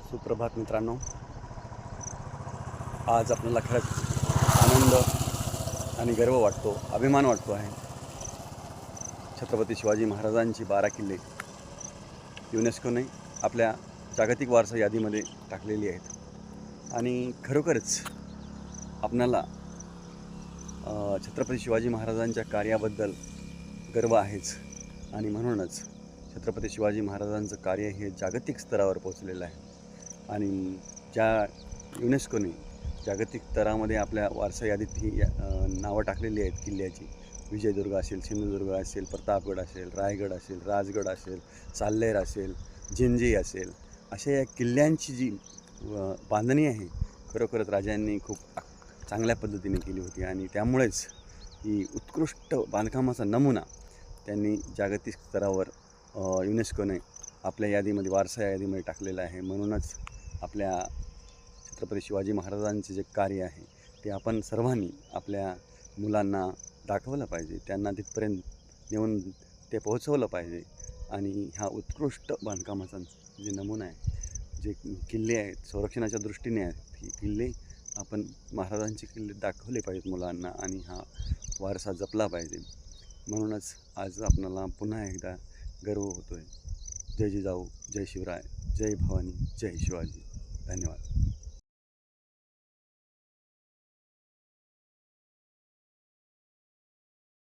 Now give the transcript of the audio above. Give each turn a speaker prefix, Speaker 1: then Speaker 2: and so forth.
Speaker 1: सुप्रभात मित्रांनो. आज आपल्याला खरंच आनंद आणि गर्व वाटतो, अभिमान वाटतो आहे. छत्रपती शिवाजी महाराजांची 12 किल्ले युनेस्कोने आपल्या जागतिक वारसा यादीमध्ये टाकलेली आहेत आणि खरोखरच आपणाला छत्रपती शिवाजी महाराजांच्या कार्याबद्दल गर्व आहेच. आणि म्हणूनच छत्रपती शिवाजी महाराजांचं कार्य हे जागतिक स्तरावर पोचलेलं आहे. आणि ज्या युनेस्कोने जागतिक स्तरामध्ये आपल्या वारसा यादीत ही नावं टाकलेली आहेत किल्ल्याची. विजयदुर्ग असेल, सिंधुदुर्ग असेल, प्रतापगड असेल, रायगड असेल, राजगड असेल, साल्हेर असेल, जिंजी असेल, अशा या किल्ल्यांची जी बांधणी आहे खरोखरच राजांनी खूप चांगल्या पद्धतीने केली होती. आणि त्यामुळेच ही उत्कृष्ट बांधकामाचा नमुना त्यांनी जागतिक स्तरावर युनेस्कोने आपल्या यादीमध्ये, वारसा यादीमध्ये टाकलेलं आहे. म्हणूनच आपल्या छत्रपती शिवाजी महाराजांचे जे कार्य आहे ते आपण सर्वांनी आपल्या मुलांना दाखवलं पाहिजे, त्यांना तिथपर्यंत नेऊन ते पोहोचवलं पाहिजे. आणि ह्या उत्कृष्ट बांधकामाचा जे नमुना आहे, जे किल्ले आहेत, संरक्षणाच्या दृष्टीने आहेत, ही किल्ले आपण महाराजांचे किल्ले दाखवले पाहिजेत मुलांना आणि हा वारसा जपला पाहिजे. म्हणूनच आज आपल्याला पुन्हा एकदा गर्व होतो आहे. जय जिजाऊ, जय शिवराय, जय भवानी, जय शिवाजी. धन्यवाद.